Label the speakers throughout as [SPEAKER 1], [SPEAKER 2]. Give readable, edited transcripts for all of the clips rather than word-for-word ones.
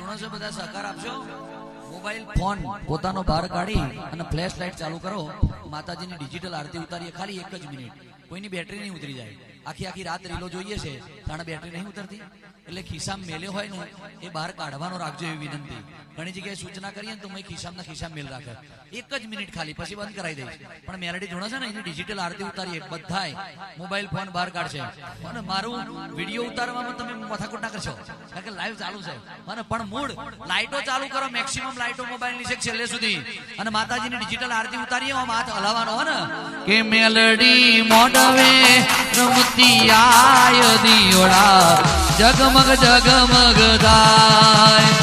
[SPEAKER 1] જોણો છો બધા સહકાર આપજો મોબાઈલ ફોન પોતાનો બહાર કાઢી અને ફ્લેશ લાઇટ ચાલુ કરો માતાજીની ડિજિટલ આરતી ઉતારીએ ખાલી 1 જ મિનિટ કોઈની બેટરી નહીં ઉતરી જાય આખી રાત રીલો જોઈએ છે તાણે બેટરી નહીં ઉતરતી એટલે ખિસ્સામાં મેલ્યો હોય ને એ બહાર કાઢવાનો રાખજો એવી વિનંતી ઘણી જગ્યાએ સૂચના કરીએ તો મેં ખિસ્સામાં મેલ રાખે 1 જ મિનિટ ખાલી પછી બંધ કરાવી દઈશ પણ મેલેડી જોડે છે ને એની ડિજિટલ આરતી ઉતારીએ બધાય મોબાઈલ ફોન બહાર કાઢશે અને મારું વિડીયો ઉતારવામાં તમે મથાકૂટ ના કરશો કારણ કે લાઈવ ચાલુ છે અને પણ મૂળ લાઈટો ચાલુ કરો મેક્સિમમ લાઈટો મોબાઈલ ની છે છેલ્લે સુધી અને માતાજીની ડિજિટલ આરતી ઉતારીએ આમ હાથ હલાવવાનો હો ને કે મેલડી મોડવે રમતી આય દિયોડા જગમગ જગમગ થાય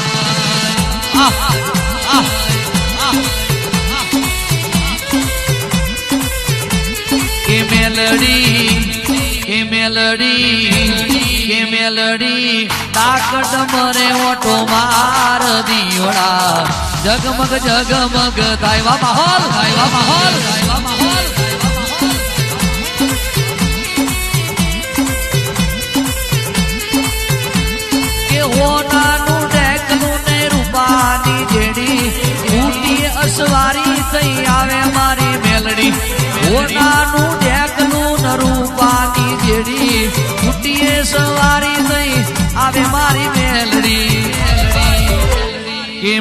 [SPEAKER 1] કે મેલડી તાકડ મરે ઓટો માર દિયોડા જગમગ જગમગ થાય વા માહોલ કે હોનાનું ડેકલું ને રૂપાની જેડી ઊટી અસવારી થઈ આવે મારી મેલડી હોનાનું ડેકલું ને રૂપાની જેડી ઊટી સવારી થઈ આવે મારી મેલડી કે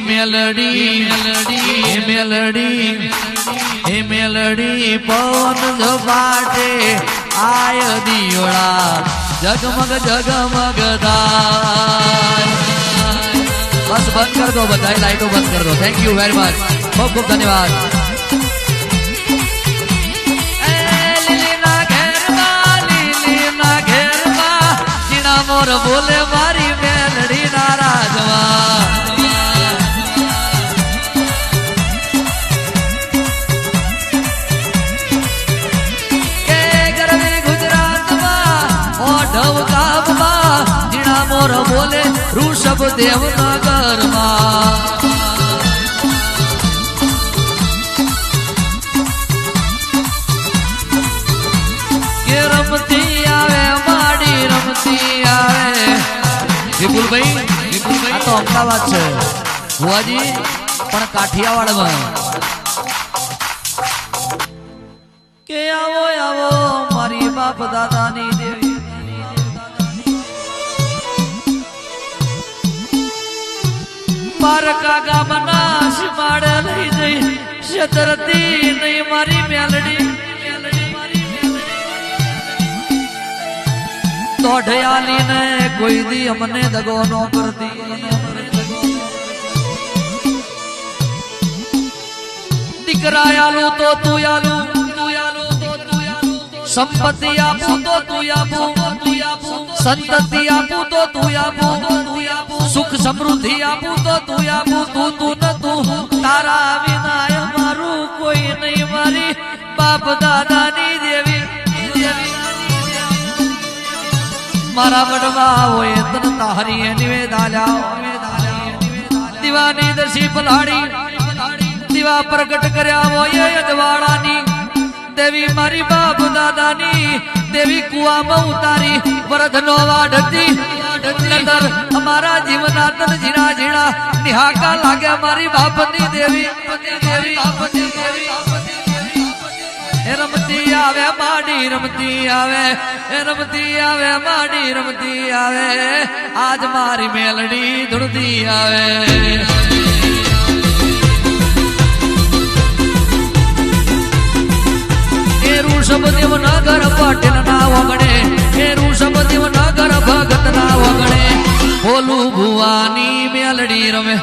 [SPEAKER 1] મેલડી પવન ઝપાટે આય દિયોડા જગમગ જગમગ થાય બસ બંધ કર દો બધા લાઈટો બંધ કર દો થેન્ક યુ વેરી મચ ખૂબ ખૂબ ધન્યવાદ લીલીના ઘેરમાં જીણા મોર બોલે મારી મેલડી ના રાજમાં જીણા મોર બોલે ઋષભ દેવ નગરમાં કે રમતી આવે માડી રમતી આવે વિપુલભાઈ આ તો અમદાવાદ છે ભુવાજી પણ કાઠિયાવાડમાં કે આવો આવો મારી બાપ દાદાની દેવી પારકા ગામના સીમાડે લઈ જઈ છતરતી નહીં મારી મેલડી દોઢયાલી ને કોઈ દી અમને દગો નો કરતી દીકરા આલુ તો તું આલુ સંપત્તિ આપું તો તું આપું સંતતિ આપું તો તું આપું સુખ સમૃદ્ધિ આપું તો તું આપું તું ન તું તારા વિના મારું કોઈ નહીં મારી બાપ દાદાની દેવી મારા વડવા હોય તન તારી નિવેદાલ્યા દીવાની દર્શી પલાડી દીવા પ્રગટ કર્યા હોય અજવાળાની દેવી મારી બાપ દાદાની દેવી કુવામાં ઉતારી વરધનો વાઢતી નજર અમારા જીવના તન ઝીણા ઝીણા નિહાકા લાગે મારી બાપની દેવી રમતી આવે માડી રમતી આવે રમતી આવે માડી રમતી આવે આજ મારી મેલડી ધૂળતી આવે ઋષભદેવ નગર પટેલ ના વગડે એ ઋષભદેવ નગર ભગત ના વગડે બોલું ભુવાની મેલડી રમે